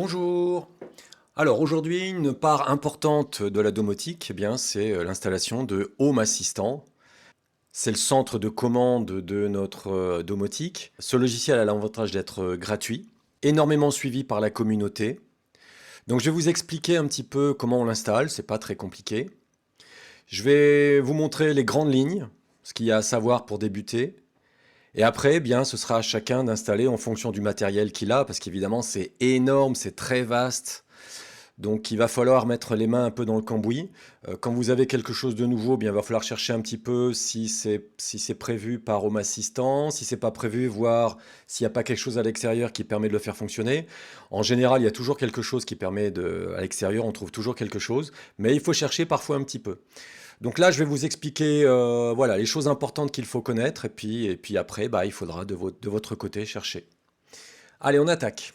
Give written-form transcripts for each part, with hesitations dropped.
Bonjour. Alors aujourd'hui, une part importante de la domotique, eh bien, c'est l'installation de Home Assistant. C'est le centre de commande de notre domotique. Ce logiciel a l'avantage d'être gratuit, énormément suivi par la communauté. Donc je vais vous expliquer un petit peu comment on l'installe, c'est pas très compliqué. Je vais vous montrer les grandes lignes, ce qu'il y a à savoir pour débuter. Et après, eh bien, ce sera à chacun d'installer en fonction du matériel qu'il a, parce qu'évidemment c'est énorme, c'est très vaste. Donc il va falloir mettre les mains un peu dans le cambouis. Quand vous avez quelque chose de nouveau, bien, il va falloir chercher un petit peu si c'est prévu par Home Assistant, si c'est pas prévu, voir s'il n'y a pas quelque chose à l'extérieur qui permet de le faire fonctionner. En général, il y a toujours quelque chose qui permet à l'extérieur, on trouve toujours quelque chose, mais il faut chercher parfois un petit peu. Donc là, je vais vous expliquer voilà, les choses importantes qu'il faut connaître, et puis après, bah, il faudra de votre côté chercher. Allez, on attaque.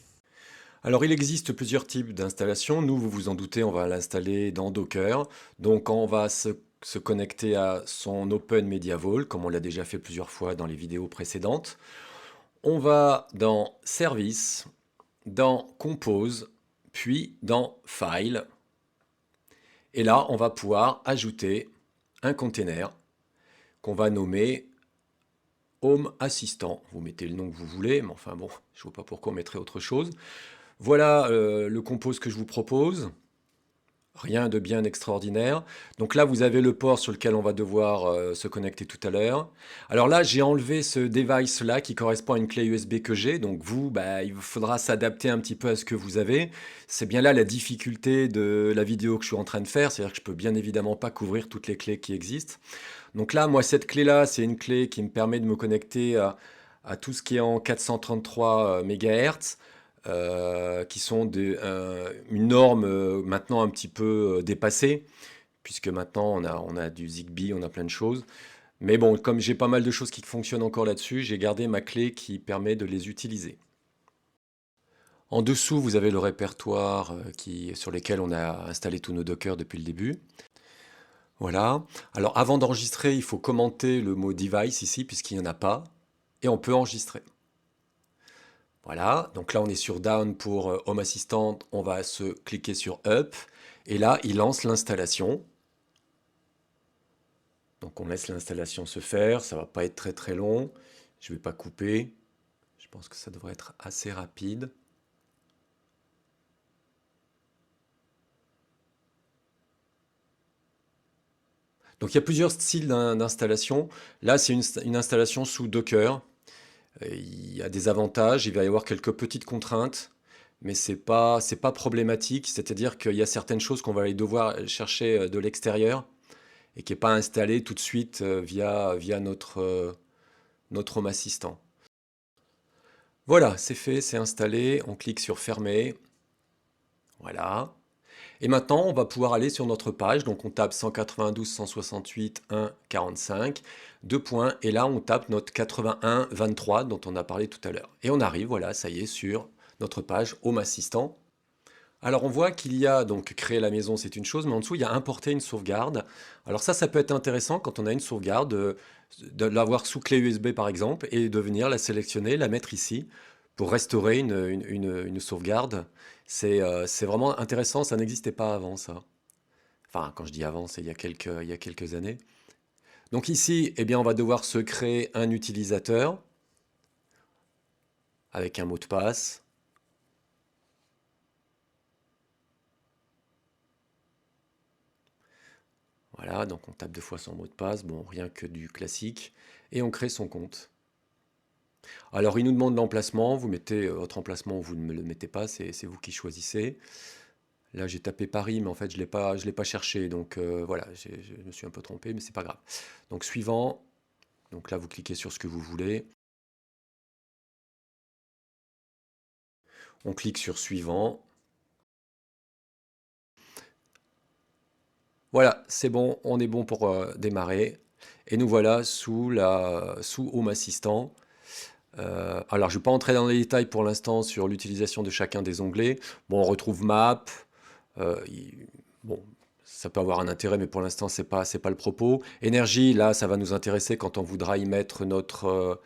Alors, il existe plusieurs types d'installations. Nous, vous vous en doutez, on va l'installer dans Docker. Donc, on va se connecter à son Open Media Vault, comme on l'a déjà fait plusieurs fois dans les vidéos précédentes. On va dans Service, dans Compose, puis dans File. Et là, on va pouvoir ajouter un container qu'on va nommer Home Assistant. Vous mettez le nom que vous voulez, mais enfin bon, je ne vois pas pourquoi on mettrait autre chose. Voilà le compose que je vous propose. Rien de bien extraordinaire. Donc là, vous avez le port sur lequel on va devoir se connecter tout à l'heure. Alors là, j'ai enlevé ce device-là qui correspond à une clé USB que j'ai. Donc vous, bah, il faudra s'adapter un petit peu à ce que vous avez. C'est bien là la difficulté de la vidéo que je suis en train de faire. C'est-à-dire que je peux bien évidemment pas couvrir toutes les clés qui existent. Donc là, moi, cette clé-là, c'est une clé qui me permet de me connecter à tout ce qui est en 433 MHz qui sont une norme maintenant un petit peu dépassée, puisque maintenant on a du Zigbee, on a plein de choses. Mais bon, comme j'ai pas mal de choses qui fonctionnent encore là-dessus, j'ai gardé ma clé qui permet de les utiliser. En dessous, vous avez le répertoire sur lequel on a installé tous nos Docker depuis le début. Voilà. Alors avant d'enregistrer, il faut commenter le mot device ici, puisqu'il n'y en a pas, et on peut enregistrer. Voilà, donc là on est sur Down pour Home Assistant, on va se cliquer sur Up, et là il lance l'installation. Donc on laisse l'installation se faire, ça va pas être très très long, je vais pas couper, je pense que ça devrait être assez rapide. Donc il y a plusieurs styles d'installation. Là c'est une installation sous Docker. Il y a des avantages, il va y avoir quelques petites contraintes, mais c'est pas problématique, c'est-à-dire qu'il y a certaines choses qu'on va aller devoir chercher de l'extérieur et qui n'est pas installé tout de suite via notre Home Assistant. Voilà, c'est fait, c'est installé. On clique sur Fermer. Voilà. Et maintenant, on va pouvoir aller sur notre page. Donc, on tape 192.168.1.45, deux points. Et là, on tape notre 81.23 dont on a parlé tout à l'heure. Et on arrive, voilà, ça y est, sur notre page Home Assistant. Alors on voit qu'il y a donc créer la maison, c'est une chose, mais en dessous il y a importer une sauvegarde. Alors ça peut être intéressant quand on a une sauvegarde, de l'avoir sous clé USB par exemple, et de venir la sélectionner, la mettre ici pour restaurer une sauvegarde. C'est vraiment intéressant, ça n'existait pas avant ça. Enfin, quand je dis avant, c'est il y a quelques années. Donc ici, eh bien, on va devoir se créer un utilisateur avec un mot de passe. Voilà, donc on tape deux fois son mot de passe, bon, rien que du classique, et on crée son compte. Alors il nous demande l'emplacement, vous mettez votre emplacement ou vous ne le mettez pas, c'est vous qui choisissez. Là j'ai tapé Paris, mais en fait je l'ai pas cherché, donc voilà, je me suis un peu trompé, mais c'est pas grave. Donc suivant, donc là vous cliquez sur ce que vous voulez, on clique sur suivant. Voilà, c'est bon, on est bon pour démarrer. Et nous voilà sous Home Assistant. Alors, je ne vais pas entrer dans les détails pour l'instant sur l'utilisation de chacun des onglets. Bon, on retrouve Map. Bon, ça peut avoir un intérêt, mais pour l'instant, c'est pas le propos. Énergie, là, ça va nous intéresser quand on voudra y mettre notre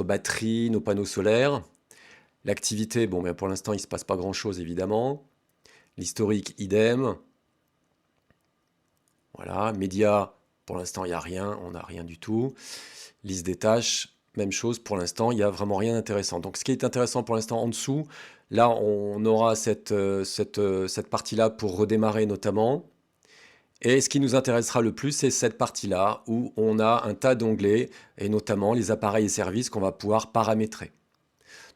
batterie, nos panneaux solaires. L'activité, bon, ben pour l'instant, il ne se passe pas grand-chose, évidemment. L'historique, idem. Voilà. Médias, pour l'instant, il n'y a rien, on n'a rien du tout. Liste des tâches, même chose, pour l'instant, il n'y a vraiment rien d'intéressant. Donc ce qui est intéressant pour l'instant en dessous, là, on aura cette partie-là pour redémarrer notamment. Et ce qui nous intéressera le plus, c'est cette partie-là où on a un tas d'onglets et notamment les appareils et services qu'on va pouvoir paramétrer.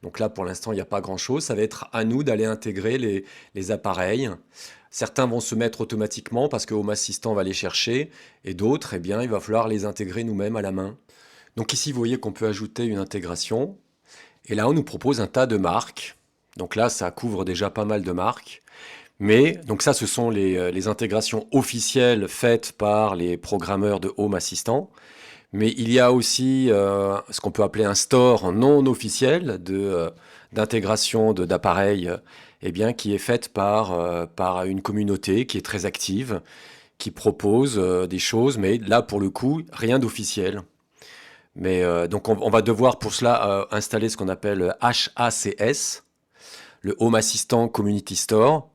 Donc là, pour l'instant, il n'y a pas grand-chose. Ça va être à nous d'aller intégrer les appareils. Certains vont se mettre automatiquement parce que Home Assistant va les chercher et d'autres, eh bien, il va falloir les intégrer nous-mêmes à la main. Donc ici, vous voyez qu'on peut ajouter une intégration. Et là, on nous propose un tas de marques. Donc là, ça couvre déjà pas mal de marques. Mais, donc ça, ce sont les intégrations officielles faites par les programmeurs de Home Assistant. Mais il y a aussi ce qu'on peut appeler un store non officiel d'intégration d'appareils, eh bien, qui est faite par une communauté qui est très active, qui propose des choses, mais là, pour le coup, rien d'officiel. Mais donc, on va devoir pour cela installer ce qu'on appelle HACS, le Home Assistant Community Store.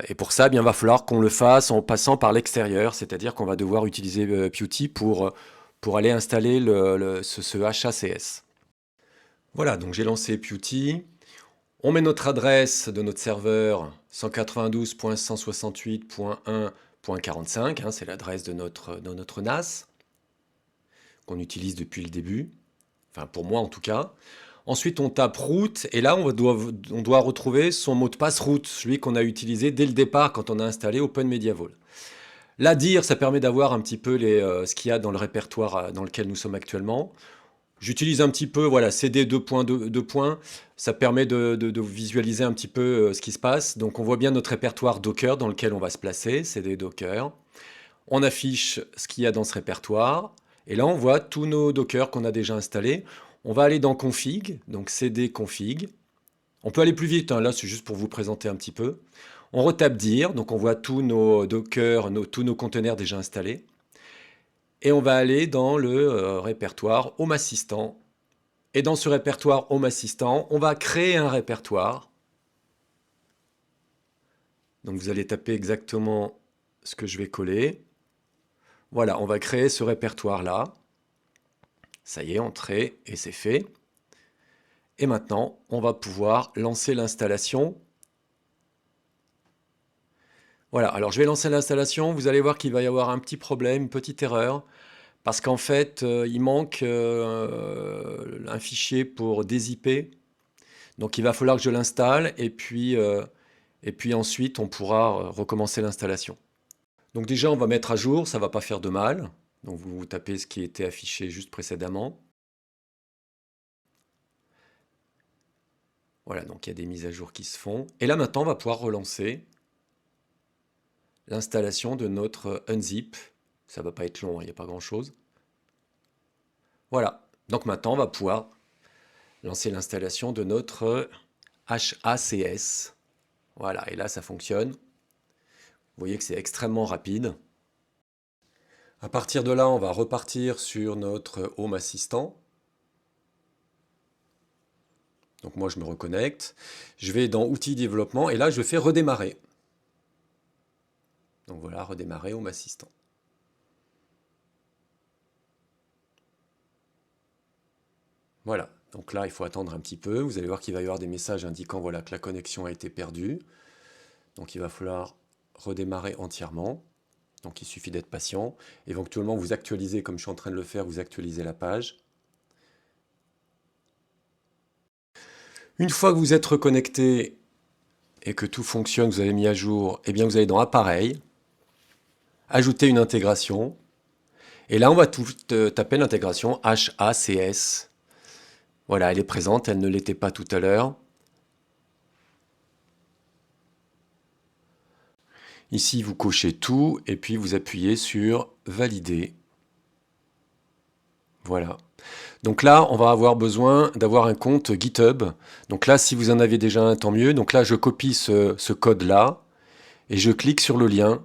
Et pour ça, eh bien, il va falloir qu'on le fasse en passant par l'extérieur, c'est-à-dire qu'on va devoir utiliser Putty pour aller installer ce HACS. Voilà, donc j'ai lancé Putty. On met notre adresse de notre serveur 192.168.1.45, hein, c'est l'adresse de notre NAS qu'on utilise depuis le début, enfin pour moi en tout cas. Ensuite, on tape root et là, on doit retrouver son mot de passe root, celui qu'on a utilisé dès le départ quand on a installé Open Medieval. Là, dire, ça permet d'avoir un petit peu ce qu'il y a dans le répertoire dans lequel nous sommes actuellement. J'utilise un petit peu, voilà, CD 2.2, ça permet de visualiser un petit peu ce qui se passe. Donc on voit bien notre répertoire Docker dans lequel on va se placer, CD Docker. On affiche ce qu'il y a dans ce répertoire. Et là, on voit tous nos Docker qu'on a déjà installés. On va aller dans Config, donc CD Config. On peut aller plus vite, hein, là c'est juste pour vous présenter un petit peu. On retape dire, donc on voit tous nos Docker, tous nos conteneurs déjà installés. Et on va aller dans le répertoire Home Assistant. Et dans ce répertoire Home Assistant, on va créer un répertoire. Donc vous allez taper exactement ce que je vais coller. Voilà, on va créer ce répertoire-là. Ça y est, entré et c'est fait. Et maintenant, on va pouvoir lancer l'installation. Voilà, alors je vais lancer l'installation. Vous allez voir qu'il va y avoir un petit problème, une petite erreur. Parce qu'en fait, il manque un fichier pour dézipper. Donc il va falloir que je l'installe et puis ensuite on pourra recommencer l'installation. Donc déjà on va mettre à jour, ça ne va pas faire de mal. Donc vous tapez ce qui était affiché juste précédemment. Voilà, donc il y a des mises à jour qui se font. Et là maintenant on va pouvoir relancer l'installation de notre unzip. Ça va pas être long, il n'y a pas grand chose. Voilà, donc maintenant on va pouvoir lancer l'installation de notre HACS. Voilà, et là ça fonctionne. Vous voyez que c'est extrêmement rapide. À partir de là, on va repartir sur notre Home Assistant. Donc moi je me reconnecte. Je vais dans Outils développement et là je fais redémarrer. Donc voilà, redémarrer Home Assistant. Voilà, donc là il faut attendre un petit peu. Vous allez voir qu'il va y avoir des messages indiquant voilà, que la connexion a été perdue. Donc il va falloir redémarrer entièrement. Donc il suffit d'être patient. Éventuellement vous actualisez, comme je suis en train de le faire, vous actualisez la page. Une fois que vous êtes reconnecté et que tout fonctionne, vous avez mis à jour, eh bien vous allez dans Appareil, ajouter une intégration. Et là on va taper l'intégration HACS. Voilà, elle est présente, elle ne l'était pas tout à l'heure. Ici, vous cochez tout et puis vous appuyez sur Valider. Voilà. Donc là, on va avoir besoin d'avoir un compte GitHub. Donc là, si vous en avez déjà un, tant mieux. Donc là, je copie ce code-là et je clique sur le lien.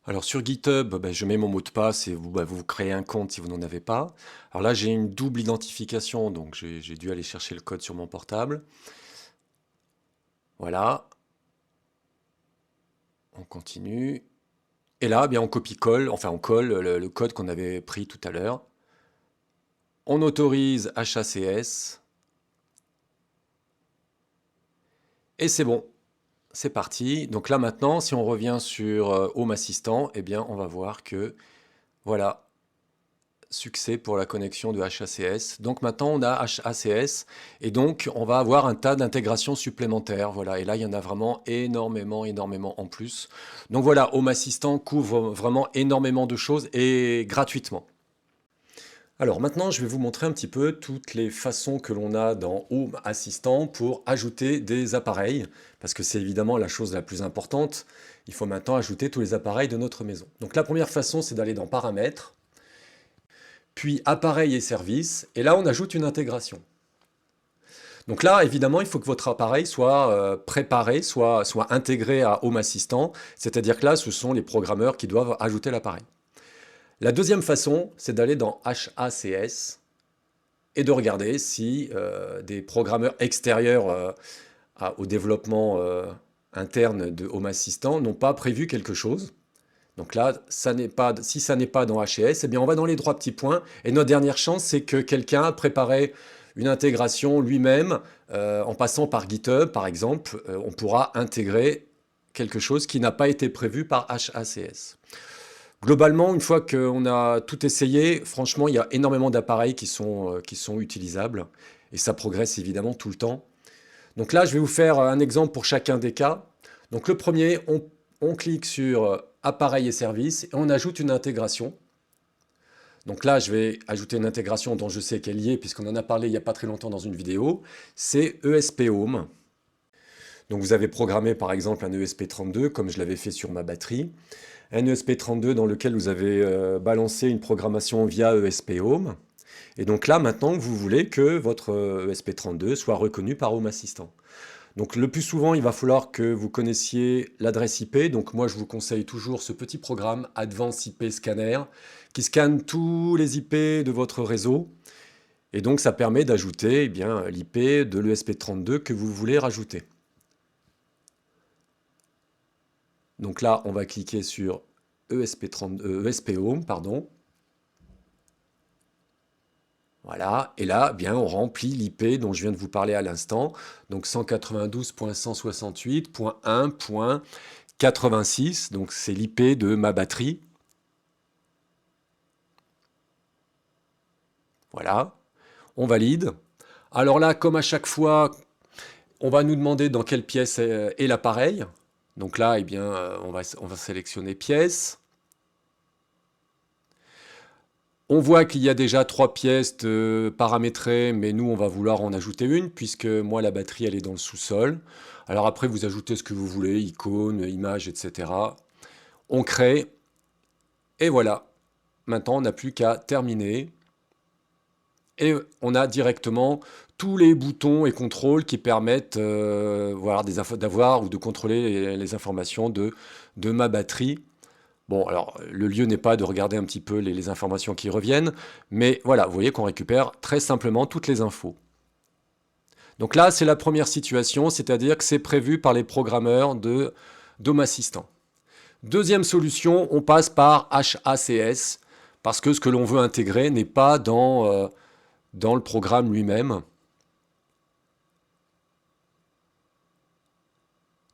Alors sur GitHub, ben, je mets mon mot de passe et vous, vous créez un compte si vous n'en avez pas. Alors là, j'ai une double identification, donc j'ai dû aller chercher le code sur mon portable. Voilà, on continue. Et là, eh bien, on copie-colle, enfin on colle le code qu'on avait pris tout à l'heure. On autorise HACS. Et c'est bon, c'est parti. Donc là maintenant, si on revient sur Home Assistant, eh bien on va voir que, voilà, succès pour la connexion de HACS. Donc maintenant on a HACS et donc on va avoir un tas d'intégrations supplémentaires. Voilà, et là il y en a vraiment énormément, énormément en plus. Donc voilà, Home Assistant couvre vraiment énormément de choses et gratuitement. Alors maintenant, je vais vous montrer un petit peu toutes les façons que l'on a dans Home Assistant pour ajouter des appareils, parce que c'est évidemment la chose la plus importante. Il faut maintenant ajouter tous les appareils de notre maison. Donc la première façon, c'est d'aller dans Paramètres, puis Appareils et services, et là on ajoute une intégration. Donc là, évidemment, il faut que votre appareil soit préparé, soit intégré à Home Assistant, c'est-à-dire que là, ce sont les programmeurs qui doivent ajouter l'appareil. La deuxième façon, c'est d'aller dans HACS, et de regarder si des programmeurs extérieurs au développement interne de Home Assistant n'ont pas prévu quelque chose. Donc là, si ça n'est pas dans HAS, eh bien on va dans les trois petits points. Et notre dernière chance, c'est que quelqu'un a préparé une intégration lui-même, en passant par GitHub, par exemple, on pourra intégrer quelque chose qui n'a pas été prévu par HACS. Globalement, une fois qu'on a tout essayé, franchement, il y a énormément d'appareils qui sont utilisables et ça progresse évidemment tout le temps. Donc là, je vais vous faire un exemple pour chacun des cas. Donc le premier, on clique sur Appareils et services et on ajoute une intégration. Donc là, je vais ajouter une intégration dont je sais qu'elle y est puisqu'on en a parlé il n'y a pas très longtemps dans une vidéo. C'est ESP Home. Donc vous avez programmé par exemple un ESP32 comme je l'avais fait sur ma batterie. Un ESP32 dans lequel vous avez balancé une programmation via ESP Home. Et donc là, maintenant, vous voulez que votre ESP32 soit reconnu par Home Assistant. Donc le plus souvent, il va falloir que vous connaissiez l'adresse IP. Donc moi, je vous conseille toujours ce petit programme Advanced IP Scanner qui scanne tous les IP de votre réseau. Et donc ça permet d'ajouter l'IP de l'ESP32 que vous voulez rajouter. Donc là, on va cliquer sur ESP Home, pardon. Voilà, et là, bien, on remplit l'IP dont je viens de vous parler à l'instant, donc 192.168.1.86, donc c'est l'IP de ma batterie. Voilà, on valide. Alors là, comme à chaque fois, on va nous demander dans quelle pièce est l'appareil. Donc là, eh bien, on va sélectionner pièce. On voit qu'il y a déjà 3 pièces paramétrées, mais nous, on va vouloir en ajouter une, puisque moi, la batterie, elle est dans le sous-sol. Alors après, vous ajoutez ce que vous voulez, icônes, images, etc. On crée, et voilà. Maintenant, on n'a plus qu'à terminer. Et on a directement tous les boutons et contrôles qui permettent d'avoir ou de contrôler les informations de ma batterie. Bon, alors, le lieu n'est pas de regarder un petit peu les informations qui reviennent, mais voilà, vous voyez qu'on récupère très simplement toutes les infos. Donc là, c'est la première situation, c'est-à-dire que c'est prévu par les programmeurs de Home Assistant. Deuxième solution, on passe par HACS, parce que ce que l'on veut intégrer n'est pas dans le programme lui-même.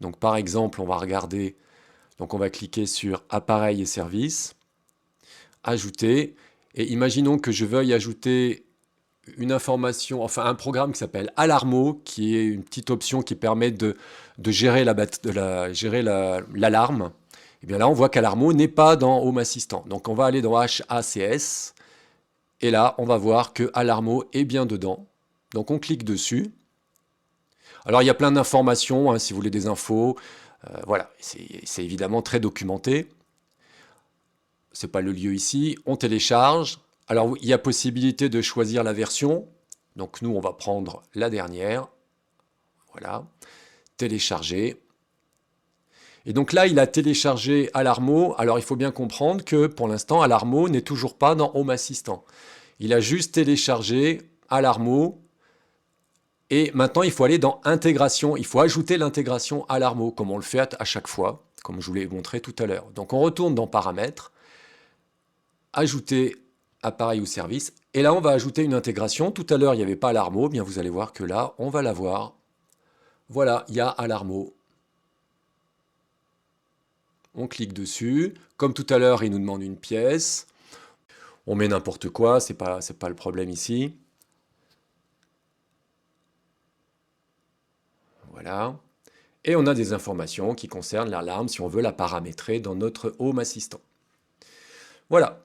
Donc par exemple, on va regarder, donc on va cliquer sur Appareils et services, Ajouter, et imaginons que je veuille ajouter une information, enfin un programme qui s'appelle Alarmo, qui est une petite option qui permet de gérer l'alarme. Et bien là, on voit qu'Alarmo n'est pas dans Home Assistant. Donc on va aller dans HACS, et là, on va voir que Alarmo est bien dedans. Donc on clique dessus. Alors il y a plein d'informations, hein, si vous voulez des infos. Voilà, c'est évidemment très documenté. C'est pas le lieu ici. On télécharge. Alors il y a possibilité de choisir la version. Donc nous, on va prendre la dernière. Voilà. Télécharger. Et donc là, il a téléchargé Alarmo. Alors il faut bien comprendre que pour l'instant, Alarmo n'est toujours pas dans Home Assistant. Il a juste téléchargé Alarmo. Et maintenant, il faut aller dans Intégration. Il faut ajouter l'intégration Alarmo, comme on le fait à chaque fois, comme je vous l'ai montré tout à l'heure. Donc on retourne dans Paramètres, Ajouter appareil ou service. Et là, on va ajouter une intégration. Tout à l'heure, il n'y avait pas Alarmo. Bien, vous allez voir que là, on va l'avoir. Voilà, il y a Alarmo. On clique dessus. Comme tout à l'heure, il nous demande une pièce. On met n'importe quoi, c'est pas le problème ici. Voilà. Et on a des informations qui concernent l'alarme si on veut la paramétrer dans notre Home Assistant. Voilà.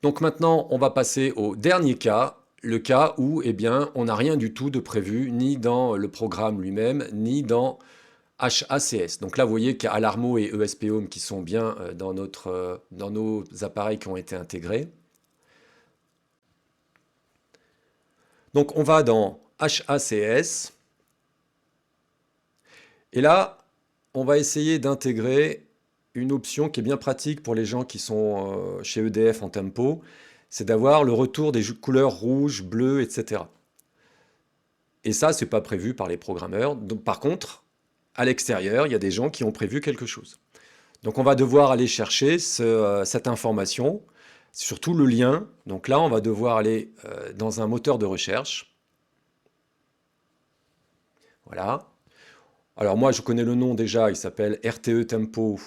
Donc maintenant, on va passer au dernier cas, le cas où eh bien, on n'a rien du tout de prévu, ni dans le programme lui-même, ni dans HACS. Donc là, vous voyez qu'il y a Alarmo et ESP Home qui sont bien dans nos appareils qui ont été intégrés. Donc on va dans HACS. Et là, on va essayer d'intégrer une option qui est bien pratique pour les gens qui sont chez EDF en tempo, c'est d'avoir le retour des couleurs rouge, bleu, etc. Et ça, c'est pas prévu par les programmeurs. Donc, par contre, à l'extérieur, il y a des gens qui ont prévu quelque chose. Donc on va devoir aller chercher cette information, surtout le lien. Donc là, on va devoir aller dans un moteur de recherche. Voilà. Alors moi, je connais le nom déjà, il s'appelle RTE Tempo.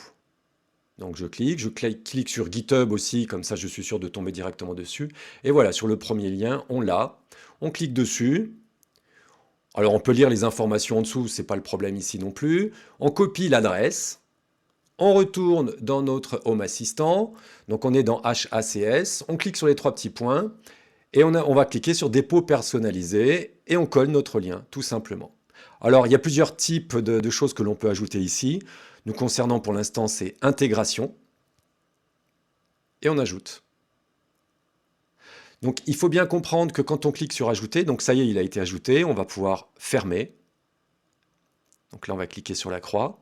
Donc je clique sur GitHub aussi, comme ça je suis sûr de tomber directement dessus. Et voilà, sur le premier lien, on l'a. On clique dessus. Alors on peut lire les informations en dessous, c'est pas le problème ici non plus. On copie l'adresse. On retourne dans notre Home Assistant. Donc on est dans HACS. On clique sur les trois petits points. Et on va cliquer sur Dépôt personnalisé. Et on colle notre lien, tout simplement. Alors, il y a plusieurs types de choses que l'on peut ajouter ici. Nous concernant pour l'instant, c'est intégration. Et on ajoute. Donc, il faut bien comprendre que quand on clique sur ajouter, donc ça y est, il a été ajouté, on va pouvoir fermer. Donc là, on va cliquer sur la croix.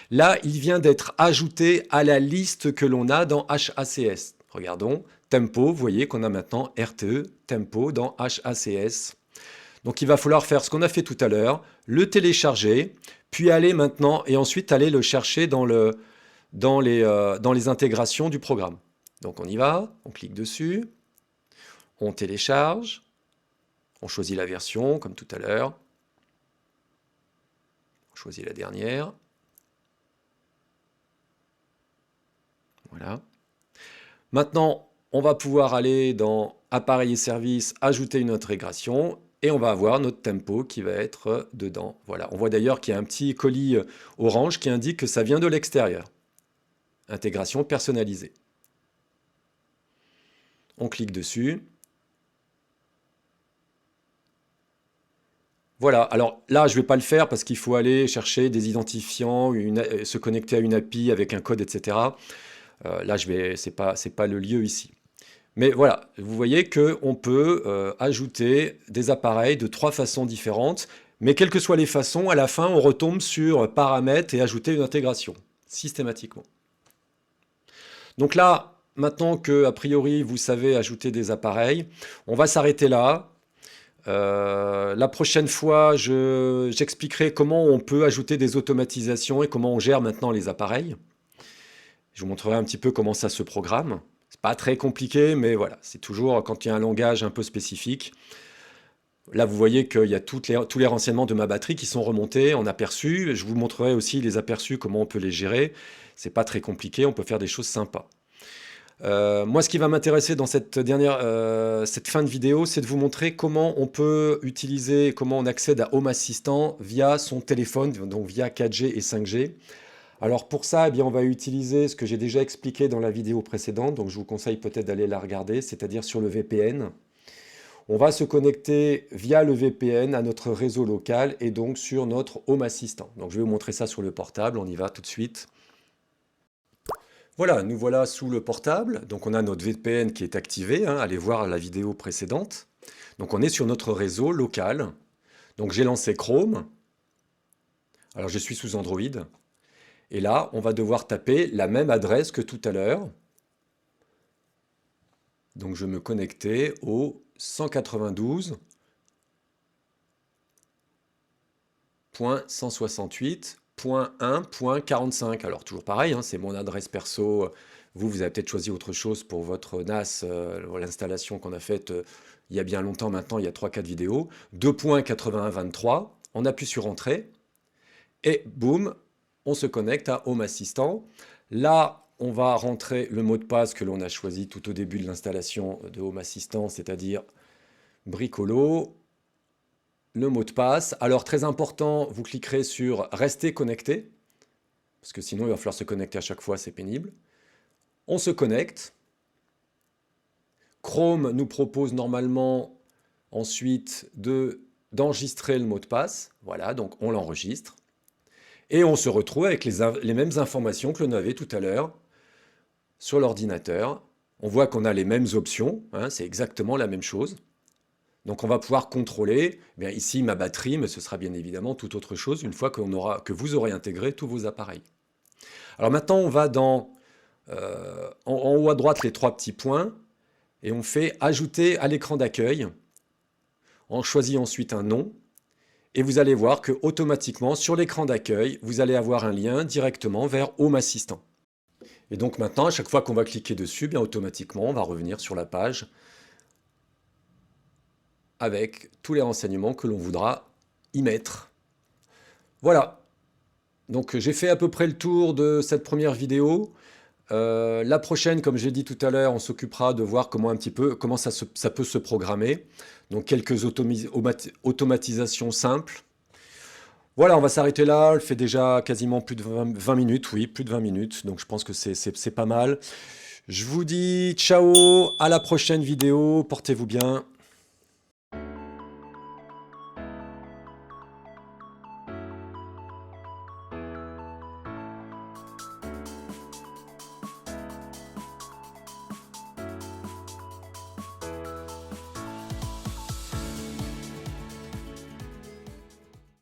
Là, il vient d'être ajouté à la liste que l'on a dans HACS. Regardons, Tempo, vous voyez qu'on a maintenant RTE Tempo dans HACS. Donc il va falloir faire ce qu'on a fait tout à l'heure, le télécharger, puis aller maintenant, et ensuite aller le chercher dans les intégrations du programme. Donc on y va, on clique dessus, on télécharge, on choisit la version comme tout à l'heure, on choisit la dernière. Voilà. Maintenant, on va pouvoir aller dans Appareil et services, ajouter une intégration, et on va avoir notre tempo qui va être dedans. Voilà. On voit d'ailleurs qu'il y a un petit colis orange qui indique que ça vient de l'extérieur. Intégration personnalisée. On clique dessus. Voilà, alors là, je ne vais pas le faire parce qu'il faut aller chercher des identifiants, se connecter à une API avec un code, etc. Là, c'est pas le lieu ici. Mais voilà, vous voyez qu'on peut ajouter des appareils de 3 façons différentes, mais quelles que soient les façons, à la fin, on retombe sur paramètres et ajouter une intégration, systématiquement. Donc là, maintenant que, a priori, vous savez ajouter des appareils, on va s'arrêter là. La prochaine fois, j'expliquerai comment on peut ajouter des automatisations et comment on gère maintenant les appareils. Je vous montrerai un petit peu comment ça se programme. C'est pas très compliqué, mais voilà, c'est toujours quand il y a un langage un peu spécifique. Là, vous voyez qu'il y a tous les renseignements de ma batterie qui sont remontés en aperçu. Je vous montrerai aussi les aperçus, comment on peut les gérer. C'est pas très compliqué, on peut faire des choses sympas. Moi, ce qui va m'intéresser dans cette fin de vidéo, c'est de vous montrer comment on peut utiliser, comment on accède à Home Assistant via son téléphone, donc via 4G et 5G. Alors pour ça, eh bien, on va utiliser ce que j'ai déjà expliqué dans la vidéo précédente, donc je vous conseille peut-être d'aller la regarder, c'est-à-dire sur le VPN. On va se connecter via le VPN à notre réseau local et donc sur notre Home Assistant. Donc je vais vous montrer ça sur le portable, on y va tout de suite. Voilà, nous voilà sous le portable, donc on a notre VPN qui est activé, hein, allez voir la vidéo précédente. Donc on est sur notre réseau local, donc j'ai lancé Chrome, alors je suis sous Android, Et là, on va devoir taper la même adresse que tout à l'heure. Donc je me connectais au 192.168.1.45. Alors toujours pareil, hein, c'est mon adresse perso. Vous avez peut-être choisi autre chose pour votre NAS, l'installation qu'on a faite il y a bien longtemps maintenant, il y a 3-4 vidéos. 2.8123, on appuie sur Entrée. Et boum, on se connecte à Home Assistant. Là, on va rentrer le mot de passe que l'on a choisi tout au début de l'installation de Home Assistant, c'est-à-dire bricolo, le mot de passe. Alors, très important, vous cliquerez sur Rester connecté, parce que sinon, il va falloir se connecter à chaque fois, c'est pénible. On se connecte. Chrome nous propose normalement ensuite d'enregistrer le mot de passe. Voilà, donc on l'enregistre. Et on se retrouve avec les mêmes informations que l'on avait tout à l'heure sur l'ordinateur. On voit qu'on a les mêmes options, hein, c'est exactement la même chose. Donc on va pouvoir contrôler, eh bien ici ma batterie, mais ce sera bien évidemment tout autre chose une fois que vous aurez intégré tous vos appareils. Alors maintenant on va en haut à droite les 3 petits points et on fait ajouter à l'écran d'accueil. On choisit ensuite un nom. Et vous allez voir que automatiquement sur l'écran d'accueil, vous allez avoir un lien directement vers Home Assistant. Et donc maintenant, à chaque fois qu'on va cliquer dessus, bien automatiquement, on va revenir sur la page avec tous les renseignements que l'on voudra y mettre. Voilà. Donc j'ai fait à peu près le tour de cette première vidéo. La prochaine, comme j'ai dit tout à l'heure, on s'occupera de voir comment ça peut se programmer. Donc quelques automatisations simples. Voilà, on va s'arrêter là. Elle fait déjà quasiment plus de 20 minutes. Oui, plus de 20 minutes. Donc je pense que c'est pas mal. Je vous dis ciao, à la prochaine vidéo. Portez-vous bien.